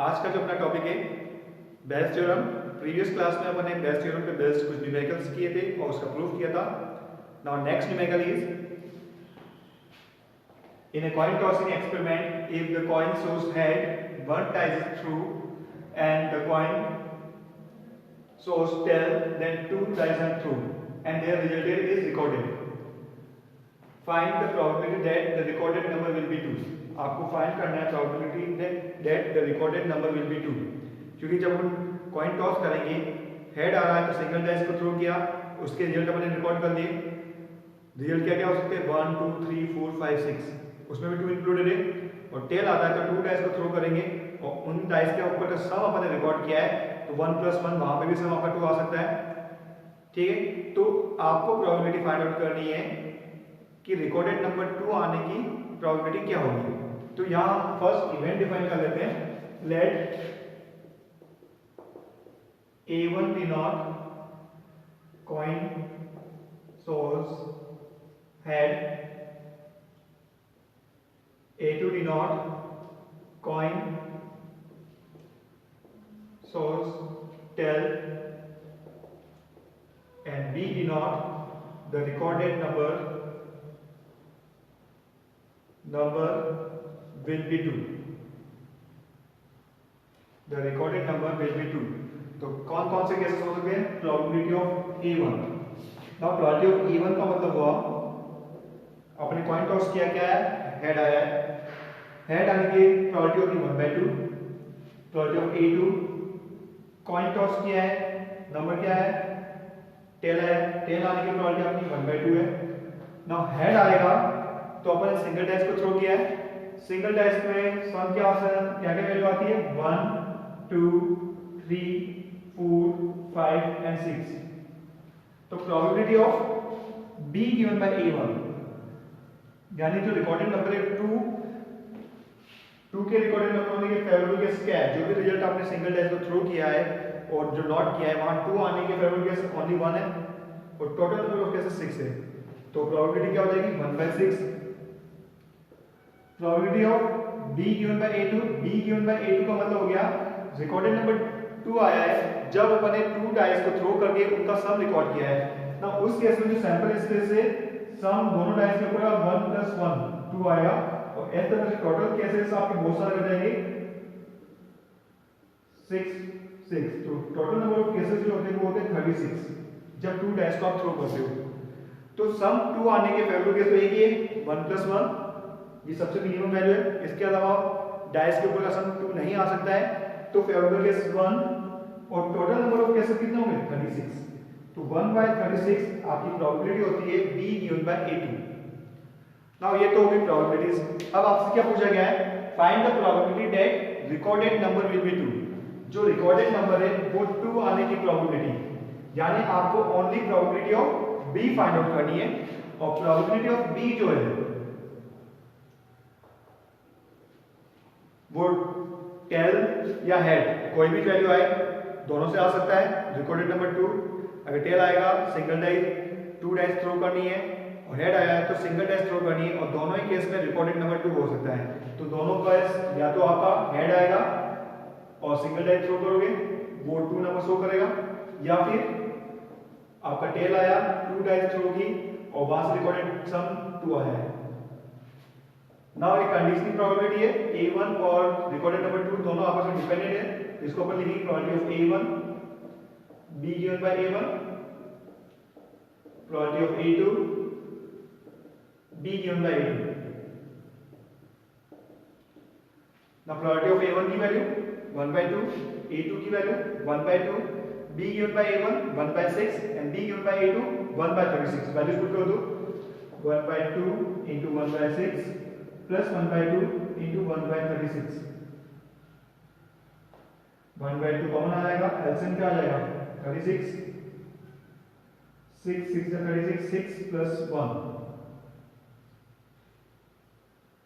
आज का जो अपना टॉपिक है बेस्ट थ्योरम। प्रीवियस क्लास में अपने बेस्ट थ्योरम पे बेस्ड कुछ न्यूमेरिकल्स किए थे और उसका प्रूफ किया था। Now next numerical is in a coin tossing experiment, if the coin shows head, one dice is through and the coin shows tail, then two dice are through and their result is recorded. Find the probability that the recorded number will be 2. आपको find करना है probability that the recorded number will be 2, क्योंकि जब हम coin toss करेंगे head आ रहा है तो सिंगल डाइस को थ्रो किया, उसके रिजल्ट अपने रिकॉर्ड कर लिए। रिजल्ट क्या क्या हो सकते हैं 1 2 3 4 5 6, उसमें भी 2 इंक्लूडेड है। और टेल आता है तो 2 डाइस को थ्रो करेंगे और उन डाइस के ऊपर का सम अपने रिकॉर्ड किया है तो 1 + 1 वहां पे भी सम आपका 2 आ सकता है। ठीक है, तो आपको प्रोबेबिलिटी फाइंड आउट करनी है कि रिकॉर्डेड नंबर 2 आने की प्रोबेबिलिटी क्या होगी। तो यहां फर्स्ट इवेंट डिफाइन कर लेते हैं। Let A1 denote coin shows head, A2 denote coin shows tail, and B denote the recorded number will be 2. The recorded number will be 2. तो कौन कौन से केसेस हो सकते हैं? Probability of A1। Now probability of A1 का मतलब हुआ अपने कॉइन टॉस किया, क्या है हेड आया है, हेड आने की प्रोबेबिलिटी होगी 1/2। Probability of A2 coin toss किया है, नंबर क्या है टेल है, टेल आने की प्रोबेबिलिटी आपकी 1/2 है। नाउ हेड आएगा तो अपन ने सिंगल डाइस को थ्रो किया है, सिंगल डाइस में सम क्या वैल्यू आती है 1 2 3 4 5 and 6। तो probability of B given by A1 यानी जो रिकॉर्डेड नंबर है 2 के रिकॉर्डेड नंबर होने के फेवरेबल केस क्या है? जो भी रिजल्ट आपने सिंगल डाइस को थ्रो किया है और जो नॉट किया है वहां 2 आने के फेवरेबल केस ओनली 1 है और टोटल नंबर ऑफ केसेस 6 है। तो प्रोबेबिलिटी क्या हो जाएगी 1/6। Probability of B given by A2, B given by A2 का मतलब हो गया रिकॉर्डेड नंबर 2 आया है जब अपन ने 2 डाइस को थ्रो करके उनका सम रिकॉर्ड किया है ना। उस केस में जो सैंपल स्पेस है सम दोनों डाइस के ऊपर 1 + 1 2 आएगा और इस तरह से टोटल केसेस आपके बहुत सारे हो जाएंगे 6। तो टोटल नंबर ऑफ केसेस जो होते हैं वो होते हैं 36 जब 2 डाइस को आप थ्रो करते हो। तो सम 2 आने के फेवरेबल केस तो एक ही है 1 + 1, ये सबसे मिनिमम वैल्यू है। इसके अलावा डाइस के ऊपर का सम 2 नहीं आ सकता है तो फेवरेबल केस 1 और टोटल नंबर ऑफ केसेस कितने होंगे 36। तो 1/36 आपकी प्रोबेबिलिटी होती है B given by A2। Now ये तो होगी प्रोबेबिलिटीज। अब आपसे क्या पूछा गया है? Find the probability that recorded number will be 2। जो रिकॉर्डेड नंबर है वो 2 आने की प्रोबेबिलिटी, यानी आपको only probability of B find out करनी है। और प्रोबेबिलिटी ऑफ B जो है वो टेल या हेड कोई भी वैल्यू आए दोनों से आ सकता है। रिकॉर्डेड नंबर 2 अगर टेल आएगा सिंगल डाइस 2 डाइस थ्रो करनी है और हेड आया है तो सिंगल डाइस थ्रो करनी है और दोनों ही केस में रिकॉर्डेड नंबर 2 हो सकता है। तो दोनों केस या तो आपका हेड आएगा और सिंगल डाइस थ्रो करोगे वो 2 नंबर शो करेगा, या फिर आपका टेल आया 2 डाइस थ्रो की और वहां से रिकॉर्डेड सम 2 आया है। नाउ एक कंडीशनल प्रोबेबिलिटी है A1 और रिकॉर्डेड नंबर 2 दोनों आपस में डिपेंडेंट है। इसको अपन लिखेंगे probability of A1 B given by A1, probability of A2 B given by A2। Now probability of A1 की वैल्यू 1/2, A2 की value 1/2, B given by A1 1/6 and B given by A2 1/36। Values put कर दो 1/2 * 1/6 plus 1/2 * 1/36। 1/2 common आ जाएगा, LCM क्या आ जाएगा 36, 6 6 से 36, 6 + 1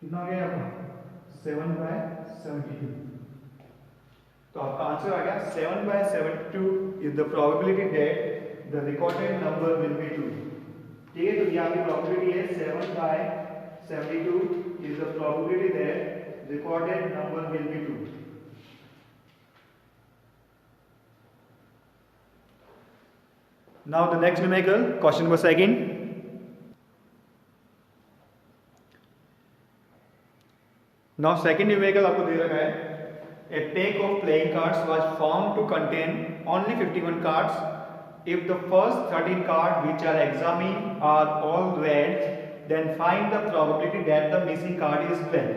कितना आ गया आपका 7/72। तो आपका आंसर आ गया 7/72 is the probability that the recorded number will be 2। ठीक है, तो ये आपकी प्रोबेबिलिटी है 7/72 is the probability that recorded number will be 2। Now the next numerical, question number second. Now second numerical आपको दे रखा है, a pack of playing cards was found to contain only 51 cards. If the first 13 cards which are examined are all red, then find the probability that the missing card is black.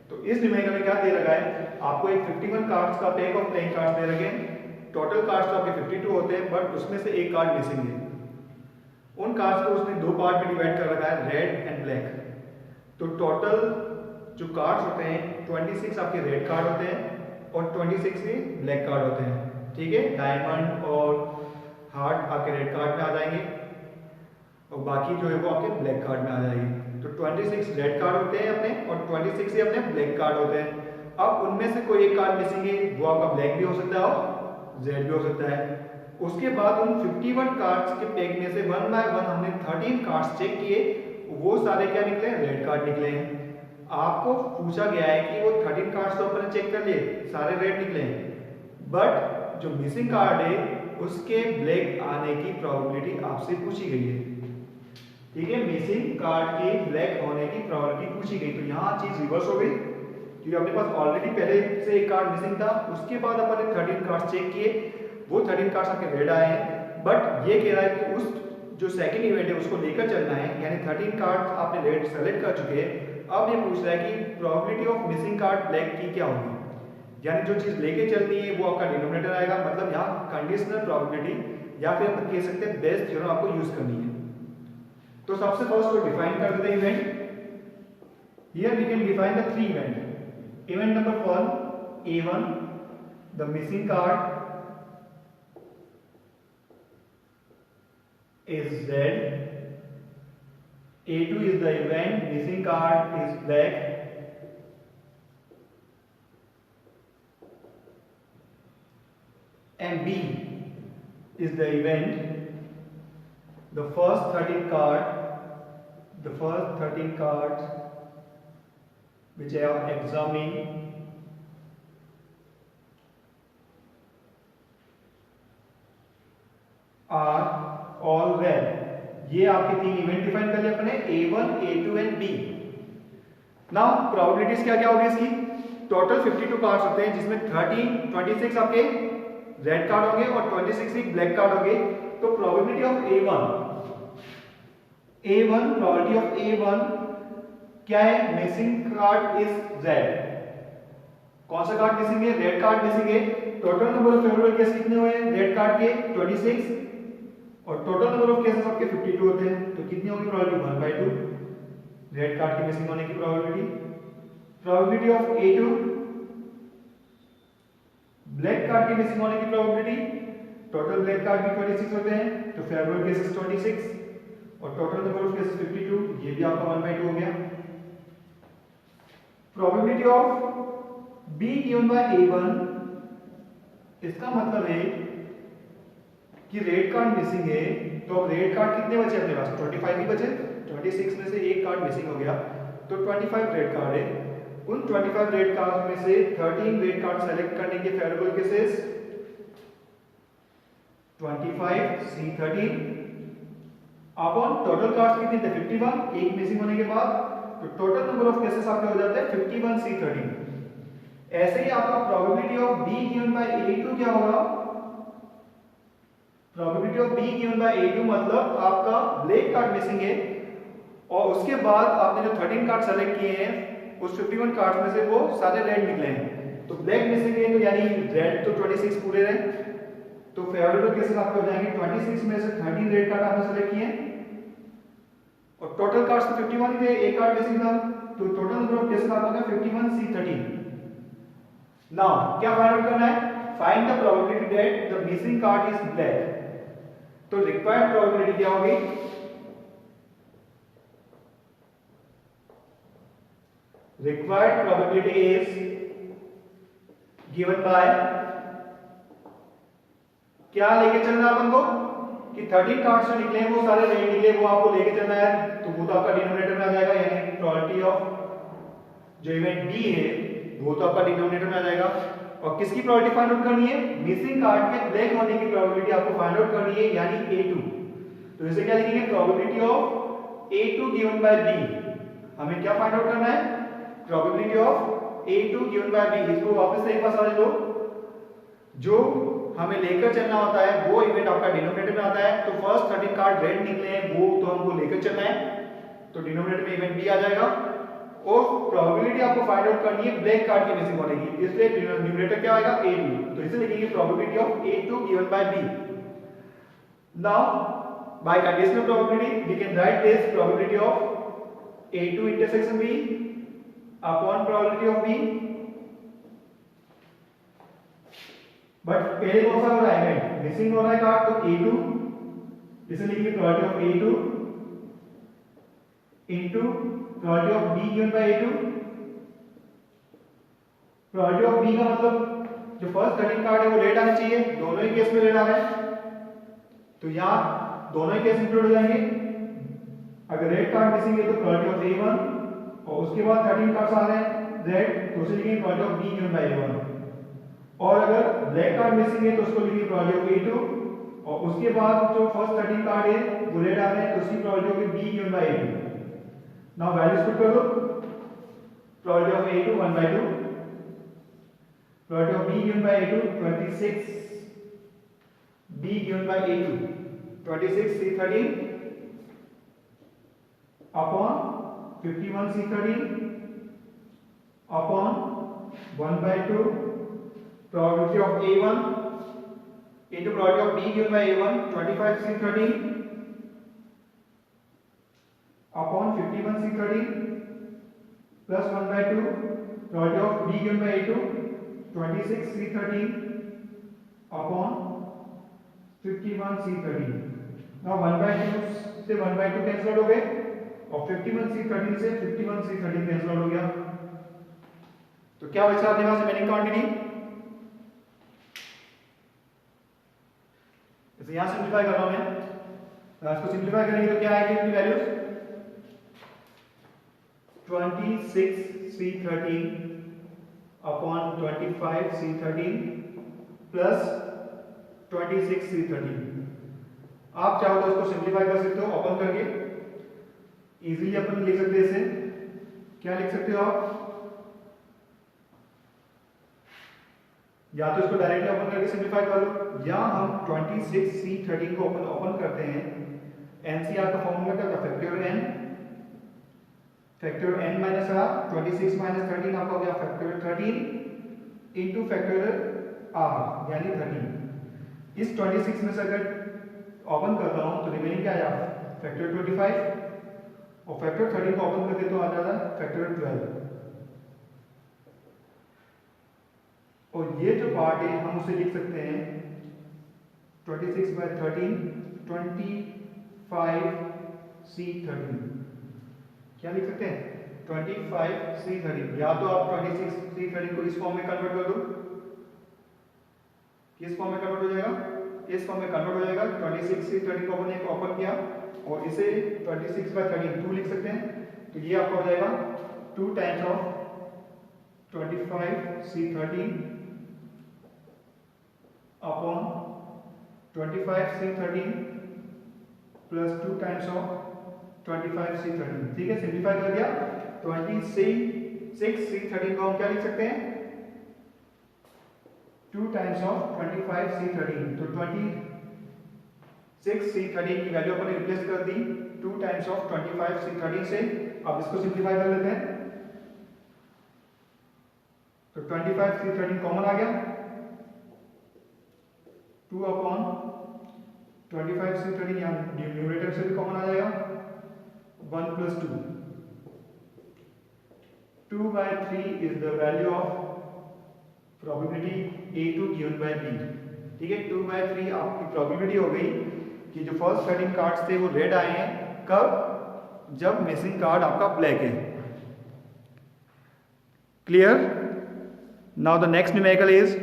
तो इस numerical में क्या दे रखा है, आपको एक 51 cards का pack of playing cards they रखे हैं. टोटल कार्ड्स तो आपके 52 होते हैं, बट उसमें से एक कार्ड मिसिंग है. उन कार्ड्स को उसने दो पार्ट में डिवाइड कर रखा है, रेड एंड ब्लैक. तो टोटल जो कार्ड्स होते हैं 26 आपके रेड कार्ड होते हैं और 26 ही ब्लैक कार्ड होते हैं. ठीक है, डायमंड और हार्ट आपके रेड कार्ड में आ जाएंगे और बाकी जो है वो आपके ब्लैक कार्ड में आ जाएगी. तो 26 रेड कार्ड होते हैं अपने और 26 ही अपने ब्लैक कार्ड होते हैं. अब उनमें से कोई एक कार्ड मिसिंग है, वो आपका ब्लैक भी हो सकता है और रेड भी हो सकता है. उसके बाद उन 51 कार्ड्स के पैक में से वन बाय वन हमने 13 कार्ड्स चेक किए, वो सारे क्या निकले, रेड कार्ड निकले हैं. आपको पूछा गया है कि वो 13 कार्ड्स तो अपन चेक कर लिए, सारे रेड निकले हैं, बट जो मिसिंग कार्ड है उसके ब्लैक आने की प्रोबेबिलिटी आपसे पूछी गई है. ठीक है, मिसिंग कार्ड के ब्लैक होने की प्रोबेबिलिटी पूछी गई. तो यहाँ चीज रिवर्स हो गई, क्योंकि अपने पास ऑलरेडी पहले से एक कार्ड मिसिंग था, उसके बाद अपन ने 13 कार्ड्स चेक किए, वो 13 कार्ड्स आपके रेड आए हैं. बट ये कह रहा है कि उस जो सेकंड इवेंट है उसको लेकर चलना है, यानी 13 कार्ड्स आपने रेड सेलेक्ट कर चुके हैं. अब ये पूछ रहा है कि probability of missing card black की क्या होगी, यानी जो चीज लेके चलनी है वो आपका डिनोमिनेटर आएगा. मतलब यहाँ कंडीशनल प्रोबेबिलिटी या फिर अपन कह सकते हैं बेस्ट थ्योरम आपको यूज करनी है. तो सबसे फर्स्ट को डिफाइन कर देते हैं event. Here we can define the three event. Event number 1, A1, the missing card is red. A2 is the event, missing card is black. And B is the event, the first 13 cards which I am examining are all red. ये आपके तीन event define कर लिए अपने, A1, A2 and B. Now probabilities क्या क्या होगी इसकी. टोटल 52 कार्ड्स होते हैं, जिसमें 26 आपके रेड कार्ड होंगे और 26 ही ब्लैक कार्ड होंगे. तो probability of probability of A1 क्या है, मिसिंग कार्ड इज रेड. कौन सा कार्ड मिसिंग है, रेड कार्ड मिसिंग है. Total number of favourable case कितने हुए हैं रेड कार्ड के, 26, और टोटल नंबर ऑफ केसेस आपके 52 होते हैं. तो कितनी होगी प्रोबेबिलिटी, 1/2 रेड कार्ड के मिसिंग होने की probability. Probability of A2 black card के मिसिंग होने की प्रोबेबिलिटी. टोटल ब्लैक कार्ड भी 26 होते हैं, तो फेवरेबल केसेस 26 और टोटल नंबर ऑफ केसेस 52, ये भी आपका 1/2 हो गया. Probability of B given by A1, इसका मतलब है कि रेड कार्ड मिसिंग है, तो अब रेड कार्ड कितने बचे अपने पास, 25 ही बचे. 26 में से एक कार्ड मिसिंग हो गया, तो 25 रेड कार्ड है. उन 25 रेड कार्ड में से 13 रेड कार्ड सेलेक्ट करने के favourable cases 25 C13 upon total cards कितने थे, 51, एक मिसिंग होने के बाद, तो टोटल नंबर ऑफ केसेस आपके हो जाते हैं 51 C13. ऐसे ही आपका probability of B given by A2 क्या होगा, probability of B given by A2 मतलब आपका ब्लैक कार्ड मिसिंग है और उसके बाद आपने जो 13 कार्ड सेलेक्ट किए हैं उस 51 कार्ड में से वो सारे रेड निकले हैं. तो ब्लैक मिसिंग है, तो यानी रेड तो 26 पूरे रहे, तो फेवरेबल केसेस आपके हो जाएंगे 26 में से 13 रेड कार्ड आपने सेलेक्ट किए और टोटल कार्ड्स तो 51 थे, एक कार्ड मिसिंग था, तो टोटल नंबर ऑफ केसेस आपका होगा 51 C13. नाउ क्या फाइंड आउट करना है, find the probability that the missing card is black. तो रिक्वायर्ड प्रोबेबिलिटी क्या होगी, required probability is given by, क्या लेके चलना है अपन को कि 13 कार्ड्स जो निकले वो सारे रेड निकले, वो आपको लेके चलना है. तो वो तो आपका डिनोमिनेटर में आ जाएगा, यानी प्रोबेबिलिटी ऑफ जो इवेंट B है वो तो आपका डिनोमिनेटर में आ जाएगा. और किसकी प्रोबेबिलिटी फाइंड आउट करनी है? मिसिंग कार्ड के ब्लैक होने की प्रोबेबिलिटी आपको फाइंड आउट करनी है, यानी A2। तो इसे क्या लिखेंगे? Probability of A2 given by B। हमें क्या फाइंड आउट करना है? Probability of A2 given by B। इसको वापस से एक बार समझ लो, जो हमें लेकर चलना होता है वो इवेंट आपका डिनोमिनेटर में आता है। तो फर्स्ट 13 कार्ड रेड निकले हैं, वो तो हमको लेकर चलना है, तो डिनोमिनेटर में इवेंट B आ जाएगा। और प्रोबेबिलिटी आपको फाइंड आउट करनी है ब्लैक कार्ड की मिसिंग होने की, इसलिए न्यूमरेटर क्या आएगा? A2। तो इसे लिखेंगे probability of A2 given by B। Now by conditional probability we can write this probability of A2 intersection B upon probability of B। But पहले कौन सा हो रहा है? इवेंट मिसिंग हो रहा है कार्ड, तो A2, इसे लिखेंगे probability of A2 into probability of B given by A2। Probability of B का मतलब जो फर्स्ट 13 कार्ड है वो रेड आने चाहिए, दोनों ही केस में रेड आ रहा है, तो यहां दोनों ही केस इंक्लूड हो जाएंगे। अगर रेड कार्ड मिसिंग है तो प्रोबेबिलिटी ऑफ A1, और उसके बाद 13 कार्ड्स आ रहे हैं रेड, तो उसे लिखेंगे probability of B given by A1। और अगर ब्लैक कार्ड मिसिंग है तो उसको लिखेंगे प्रोबेबिलिटी ऑफ A2, और उसके बाद जो फर्स्ट 13 कार्ड है वो रेड आ रहे हैं तो उसकी probability of B given by A2। Now values put कर दो। Probability of A2 1 by 2, probability of B given by A2 26, B given by A2 26 C13 upon 51 C13 upon 1 by 2 probability of A1 into probability of B given by A1 25 C13 upon 51 C13 plus 1 by 2 probability of B given by A2 26 C13 upon 51 C13। now 1 by 2 से 1 by 2 cancel हो गए, और 51 C13 से 51 C13 cancel हो गया, तो क्या बचा अपने पास रिमेनिंग क्वांटिटी? इसे यहां सिंप्लीफाई कर रहा हूं मैं, तो इसको सिंप्लीफाई करेंगे तो क्या आएगी इनकी values? 26 C13 upon 25 C13 plus 26 C13। आप चाहो तो इसको सिंप्लीफाई कर सकते हो ओपन करके, इजीली अपन लिख सकते हैं इसे। क्या लिख सकते हो आप? या तो इसको डायरेक्टली ओपन करके सिंप्लीफाई कर लो, या हम 26 C13 को ओपन करते हैं। एनसीआर का फॉर्मूला क्या था? Factorial n minus r, 26 minus 13 आपका हो गया फैक्टोरियल 13 इनटू फैक्टोरियल r यानी 13। इस 26 में से अगर ओपन करता हूं तो रिमेनिंग क्या आया? फैक्टोरियल 25, और फैक्टोरियल 13 को ओपन करते तो आ जाता है फैक्टोरियल 12। और ये जो पार्ट है हम उसे लिख सकते हैं 26 by 13 25 C13। क्या लिख सकते हैं? 25 C13। या तो आप 26 C13 को इस फॉर्म में कन्वर्ट कर दो, किस फॉर्म में कन्वर्ट हो जाएगा? इस फॉर्म में कन्वर्ट हो जाएगा। 26 C13 को अपन ओपन किया और इसे 26 by 13 2 लिख सकते हैं, तो ये आपका हो जाएगा 2 times of 25 C13 upon 25 C13 plus 2 times of 25 C13। ठीक है, सिंप्लीफाई कर दिया। 26 C13 को हम क्या लिख सकते हैं? 2 टाइम्स ऑफ 25 C13। तो 26 C13 की वैल्यू अपन रिप्लेस कर दी 2 टाइम्स ऑफ 25 C13 से। अब इसको सिंप्लीफाई कर लेते हैं, तो 25 C13 कॉमन आ गया, 2 अपॉन 25 C13 यहाँ न्यूमरेटर से भी कॉमन आ जाएगा, 1 plus 2। 2 by 3 is the value of probability A2 given by B। ठीक है, 2 by 3 आपकी प्रोबेबिलिटी हो गई कि जो फर्स्ट 13 कार्ड्स थे वो रेड आए हैं। कब? जब मिसिंग कार्ड आपका ब्लैक है। Clear? Now the next numerical is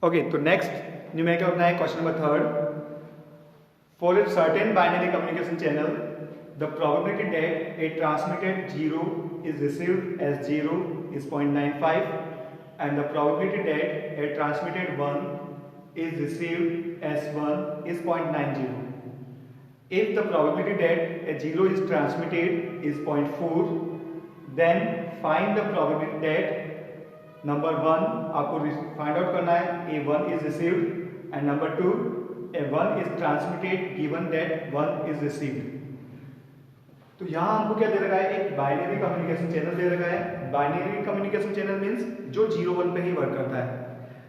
okay, तो नेक्स्ट न्यूमेरिकल अपना है question number 3. For a certain binary communication channel, the probability that a transmitted 0 is received as 0 is 0.95 and the probability that a transmitted 1 is received as 1 is 0.90. If the probability that a 0 is transmitted is 0.4, then find the probability that number 1 आपको find out करना है A1 is received and number 2 A1 is transmitted given that 1 is received. तो यहाँ हमको क्या दे रखा है, एक बाइनरी कम्युनिकेशन चैनल दे रखा है. बाइनरी कम्युनिकेशन चैनल मीन्स जो 0-1 पे ही वर्क करता है.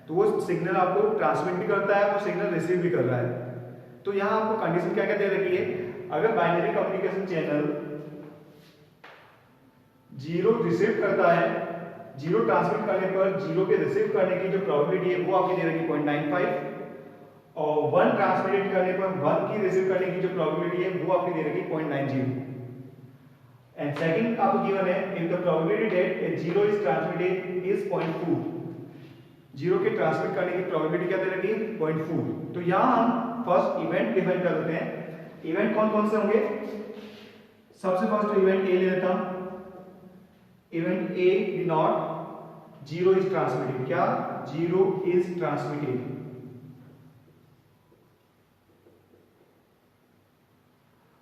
तो वो सिग्नल आपको ट्रांसमिट भी करता है और सिग्नल रिसीव भी कर रहा है. तो यहाँ आपको कंडीशन क्या क्या दे रखी है, अगर बाइनरी कम्युनिकेशन चैनल 0 रिसीव करता है, 0 ट्रांसमिट करने पर 0 के रिसीव करने की जो प्रोबेबिलिटी है वो आपकी दे रखी 0.95 और 1 ट्रांसमिट करने पर 1 की रिसीव करने की जो प्रोबेबिलिटी है वो आपकी दे रखी 0.90. एंड सेकंड आपको गिवन है if the probability that A 0 is transmitted is 0.4. 0 के ट्रांसमिट करने की प्रोबेबिलिटी क्या दे रखी 0.4. तो यहां हम फर्स्ट इवेंट डिफाइन कर देते हैं. इवेंट कौन कौन से होंगे, सबसे फर्स्ट इवेंट ए ले लेता हूं. Event A D not 0 is transmitted. क्या 0 इज ट्रांसमिटेड.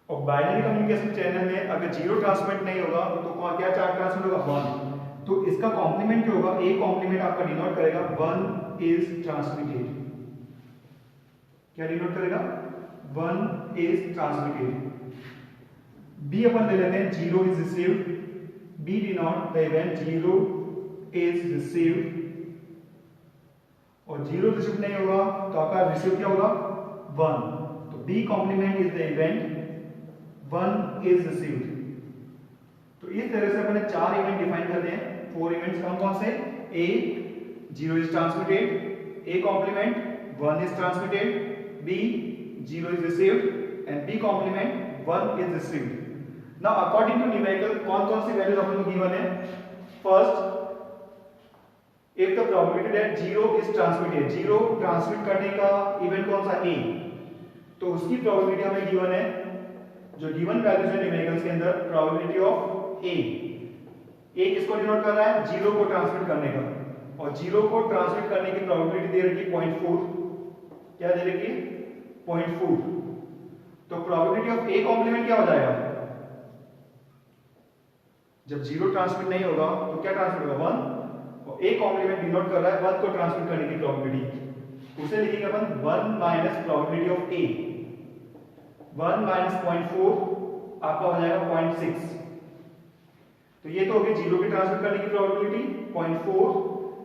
और बाइनरी कम्युनिकेशन चैनल में अगर 0 ट्रांसमिट नहीं होगा तो क्या चार्ज ट्रांसमिट होगा 1. तो इसका कॉम्प्लीमेंट जो होगा, ए कॉम्प्लीमेंट आपका डिनोट करेगा 1 इज ट्रांसमिटेड. क्या डिनोट करेगा 1 इज ट्रांसमिटेड. बी अपन ले लेते हैं 0 is received. B denote the event 0 is received. और 0 रिसीव नहीं होगा तो आपका रिसीव क्या होगा 1. तो B complement is the event 1 is received. तो इस तरह से अपने 4 इवेंट डिफाइन करते हैं. 4 इवेंट्स कौन कौन से, A 0 is transmitted, A complement 1 is transmitted, B 0 is received and B complement 1 is received. Now according to numerical कौन कौन सी वैल्यूज अपन को गिवन है. First if the probability that 0 is transmitted, 0 transmit करने का इवेंट कौन सा A, तो उसकी प्रोबेबिलिटी हमें गिवन है, जो गिवन वैल्यूज है न्यूमेरिकल्स के अंदर, प्रोबेबिलिटी ऑफ ए. ए किसको डिनोट कर रहा है, 0 को ट्रांसमिट करने का. और 0 को ट्रांसमिट करने की प्रोबेबिलिटी दे रखी 0.4. क्या दे रखी 0.4. तो प्रोबेबिलिटी ऑफ ए कॉम्प्लीमेंट क्या हो जाएगा, जब 0 ट्रांसमिट नहीं होगा तो क्या ट्रांसमिट होगा 1. और ए कॉम्प्लीमेंट डिनोट कर रहा है 1 को ट्रांसमिट करने की प्रोबेबिलिटी. उसे लिखेंगे अपन 1 minus probability of A. 1 minus 0.4 आपका हो जाएगा 0.6. तो ये तो होगी 0 की ट्रांसमिट करने की प्रोबेबिलिटी 0.4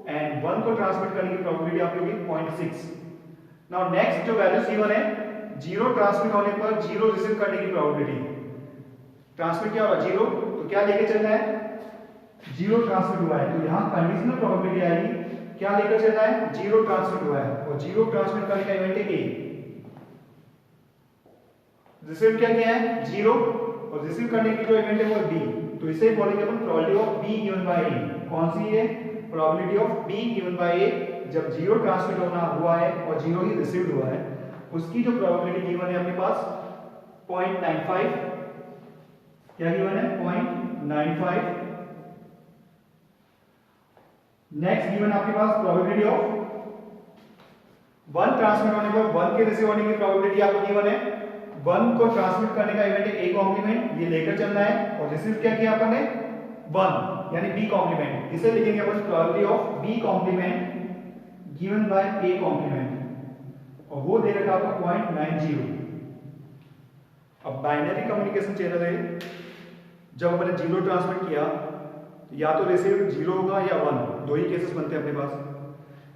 एंड 1 को ट्रांसमिट करने की प्रोबेबिलिटी आपकी होगी 0.6. नाउ नेक्स्ट जो वैल्यूज गिवन है, 0 ट्रांसमिट होने पर 0 रिसीव करने की प्रोबेबिलिटी. ट्रांसमिट क्या होगा 0, तो क्या लेके चलना है 0 ट्रांसमिट हुआ है, तो यहां कंडीशनल प्रोबेबिलिटी आएगी. क्या लेकर चलना है 0 ट्रांसमिट हुआ है और 0 ट्रांसमिट करने का इवेंट है ए. रिसीव क्या किया है 0 और रिसीव करने की जो इवेंट है वो है बी. तो इसे बोलेंगे अपन probability of B given by A. कौन सी है, probability of B given by A. जब 0 ट्रांसमिट होना हुआ है और 0 ही रिसीव्ड हुआ है, उसकी जो प्रोबेबिलिटी गिवन है अपने पास 0.95. क्या गिवन है 0.95. नेक्स्ट गिवन आपके पास प्रोबेबिलिटी ऑफ 1 ट्रांसमिट होने पर 1 के रिसीव होने की प्रोबेबिलिटी आपको गिवन है. 1 को ट्रांसमिट करने का इवेंट है ए कॉम्प्लीमेंट, ये लेकर चलना है. और रिसीव क्या किया अपन ने 1 यानी बी कॉम्प्लीमेंट. इसे लिखेंगे अपन probability of B complement given by A complement और वो दे रखा आपका 0.90. अब बाइनरी कम्युनिकेशन चैनल है, जब अपन ने 0 ट्रांसमिट किया तो या तो रिसीव 0 होगा या 1, दो ही केसेस बनते हैं अपने पास.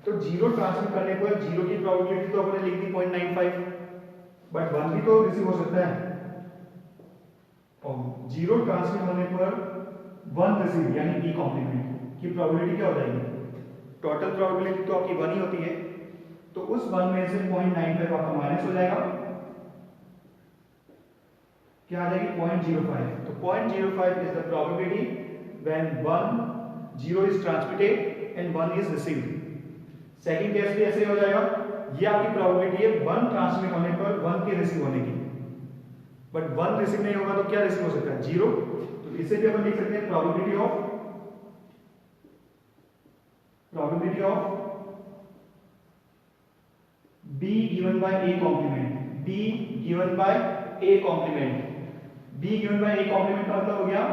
तो 0 ट्रांसमिट करने पर 0 की प्रोबेबिलिटी तो अपन ने लिख दी 0.95, बट 1 भी तो रिसीव हो सकता है. और 0 ट्रांसमिट होने पर 1 रिसीव यानी बी कॉम्प्लीमेंट की प्रोबेबिलिटी क्या हो जाएगी, टोटल प्रोबेबिलिटी तो आपकी 1 ही होती है. तो उस 1 में से 0.95 आपका माइनस हो जाएगा. क्या आ जाएगी 0.05. तो 0.05 is the probability when 0 is transmitted and 1 is received. Second case भी ऐसे ही हो जाएगा। ये आपकी प्रोबेबिलिटी है 1 ट्रांसमिट होने पर 1 के रिसीव होने की, बट 1 रिसीव नहीं होगा तो क्या रिसीव हो सकता है? 0। तो इसे भी अपन लिख सकते हैं probability of b given by a complement, b given by a complement, b given by a complement का मतलब हो गया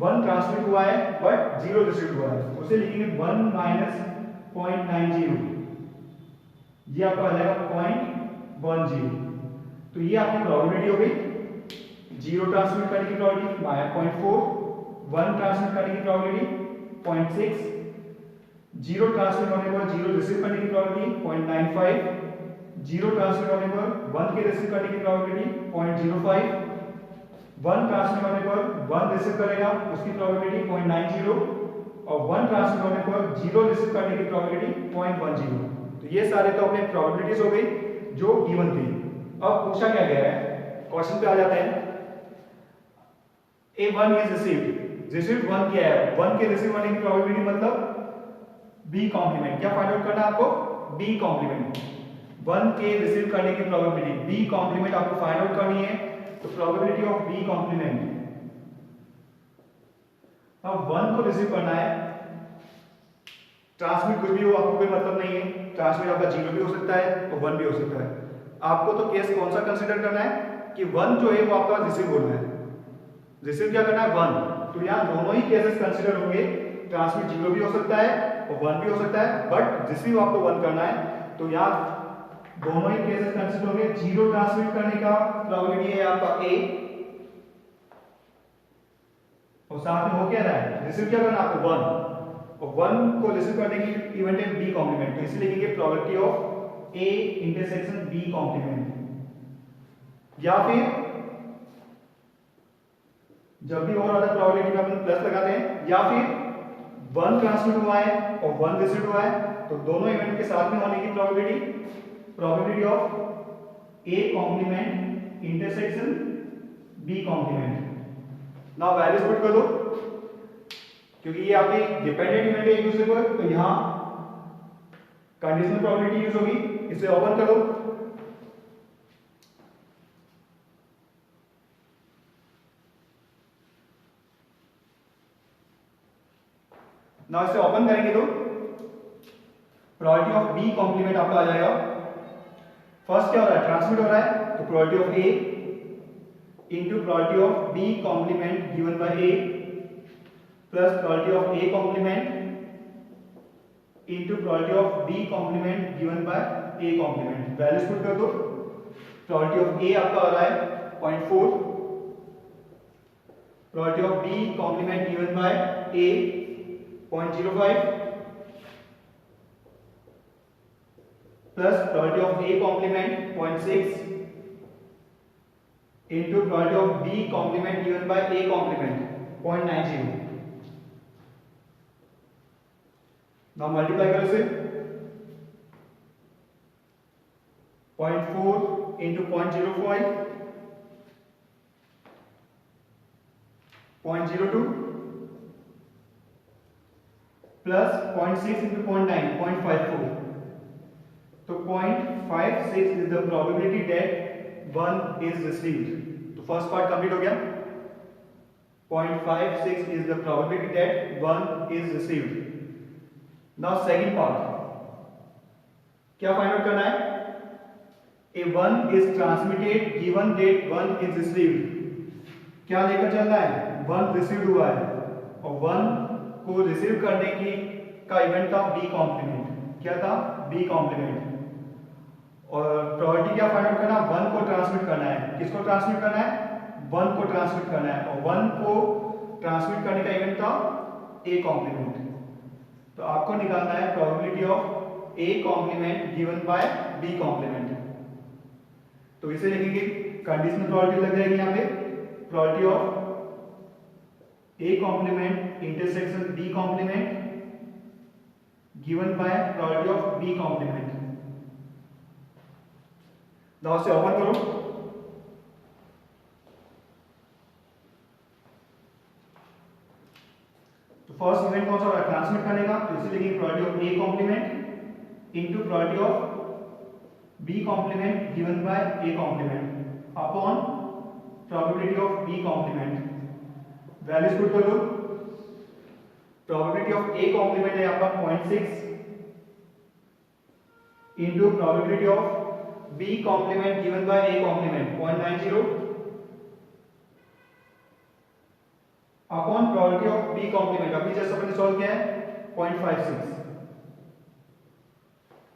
1 ट्रांसमिट हुआ है बट 0 रिसीव हुआ है, उसे लिखेंगे 1 माइनस 0.90, ये आपका आ जाएगा 0.10। तो ये आपकी प्रोबेबिलिटी हो गई। 0 ट्रांसमिट करने की प्रोबेबिलिटी 0.4, 1 ट्रांसमिट करने की प्रोबेबिलिटी 0.6, 0 ट्रांसमिट होने पर 0 रिसीव करने की प्रोबेबिलिटी 0.95, 0 ट्रांसमिट होने पर 1 के रिसीव करने की प्रोबेबिलिटी 0.05, 1 ट्रांसमिट होने पर 1 रिसीव करेगा उसकी प्रोबेबिलिटी 0.90, और 1 ट्रांसमिट होने पर 0 रिसीव करने की प्रोबेबिलिटी 0.10। तो ये सारे तो अपने प्रोबेबिलिटीज हो गई जो गिवन थी। अब पूछा क्या गया है, क्वेश्चन पे आ जाते हैं। A1 इज रिसीव्ड 1 किया है, 1 के रिसीव होने की प्रोबेबिलिटी मतलब B कॉम्प्लीमेंट। क्या फाइंड आउट करना है आपको? B complement. 1 के रिसीव करने की प्रोबेबिलिटी B कॉम्प्लीमेंट आपको फाइंड आउट करनी है। तो प्रोबेबिलिटी ऑफ B कॉम्प्लीमेंट, अब 1 को रिसीव करना है, ट्रांसमिट कुछ भी हो आपको कोई मतलब नहीं है, ट्रांसमिट आपका 0 भी हो सकता है और 1 भी हो सकता है। आपको तो केस कौन सा कंसीडर करना है कि 1 जो है वो आपका रिसीव होना है। रिसीव क्या करना है? 1। तो यहाँ दोनों ही केसेस कंसीडर होंगे, ट्रांसमिट 0 भी हो सकता है और 1 भी हो सकता है, बट रिसीव आपको 1 करना है। तो यहाँ दोनों ही केसेस कंसीडर होंगे। 0 ट्रांसमिट करने का प्रोबेबिलिटी है आपका A, और साथ में हो क्या रहा है? रिसीव क्या करना है आपको? 1, और 1 को रिसीव करने की इवेंट है B कॉम्प्लीमेंट। तो इसलिए लिखेंगे probability of A intersection B complement. या फिर जब भी और आता प्रोबेबिलिटी में अपन प्लस लगाते हैं, या फिर 1 ट्रांसमिट हुआ है और 1 रिसीव हुआ है, तो दोनों इवेंट के साथ में होने की probability of A complement intersection B complement. Now values put कर दो, क्योंकि ये आपकी डिपेंडेंट इवेंट है एक दूसरे पर, तो यहां कंडीशनल प्रोबेबिलिटी यूज होगी। इसे ओपन करो, नाउ इसे ओपन करेंगे तो प्रोबेबिलिटी ऑफ B कॉम्प्लीमेंट आपका आ जाएगा। फर्स्ट क्या हो रहा है? ट्रांसमिट हो रहा है, तो probability of A into probability of B complement given by A plus probability of A complement into probability of B complement given by A complement. Values put कर दो। प्रोबेबिलिटी ऑफ A आपका आ रहा है 0.4, probability of B complement given by A 0.05 plus probability of A complement 0.6 into probability of B complement given by A complement 0.90। Now multiply करो इसे, 0.4 into 0.05 0.02 plus 0.6 into 0.9 0.54। तो 0.56 is the probability that 1 is received. तो first part complete हो गया। 0.56 is the probability that 1 is received. Now second part क्या find out करना है? A 1 is transmitted given that 1 is received। क्या लेकर चलना है? 1 रिसीव्ड हुआ है और 1 को रिसीव करने की का इवेंट था B कॉम्प्लीमेंट। क्या था? B complement. और प्रोबेबिलिटी क्या फाइंड आउट करना? 1 को ट्रांसमिट करना है। किसको ट्रांसमिट करना है? 1 को ट्रांसमिट करना है, और 1 को ट्रांसमिट करने का इवेंट था A कॉम्प्लीमेंट। तो आपको निकालना है probability of A complement given by B complement. तो इसे लिखेंगे, कंडीशनल प्रोबेबिलिटी लग जाएगी यहां पे, probability of A complement intersection B complement given by probability of B complement. Now से ओपन करो, तो फर्स्ट इवेंट कौन सा हो रहा है? ट्रांसमिट करने का, तो इसे लिखेंगे probability of A complement into probability of B complement given by A complement upon probability of B complement. Values put कर लो. probability of A complement है आपका 0.6 into probability of B complement given by A complement 0.90 upon probability of B complement. अभी जैसे अपन ने solve किया है 0.56.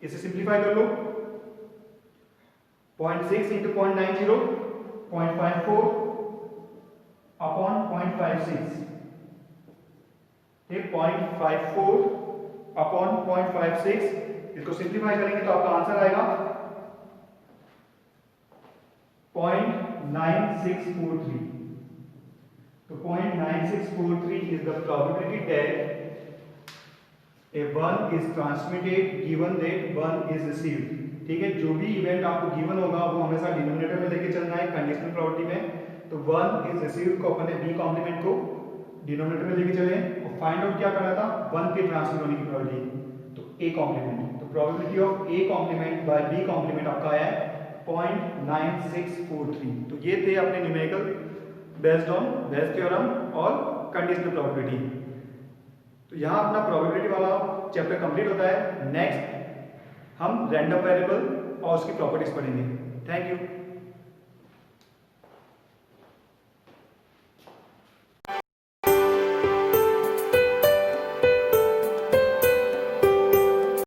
इसे simplify कर लो. 0.6 into 0.90 0.54 अपॉन 0.56. ठीक, 0.54 अपॉन 0.56. इसको सिंप्लीफाई करेंगे तो आपका आंसर आएगा 0.9643. तो 0.9643 is the probability that a one is transmitted given that one is received. ठीक है, जो भी इवेंट आपको गिवन होगा वो हमेशा डिनोमिनेटर में लेके चलना है कंडीशनल प्रोबेबिलिटी में. तो वन इज रिसीव्ड को अपन ने बी कॉम्प्लीमेंट को डिनोमिनेटर में लेके चले और फाइंड आउट क्या करना था, वन के ट्रांसमिट होने की प्रोबेबिलिटी. तो ए कॉम्प्लीमेंट, तो probability of A complement by B complement आपका आया है 0.9643. तो ये थे अपने numerical based on Bayes theorem और कंडीशनल प्रोबेबिलिटी. तो यहाँ अपना प्रोबेबिलिटी वाला चैप्टर कंप्लीट होता है. नेक्स्ट हम रैंडम वेरिएबल और उसकी प्रॉपर्टीज पढ़ेंगे. Thank you.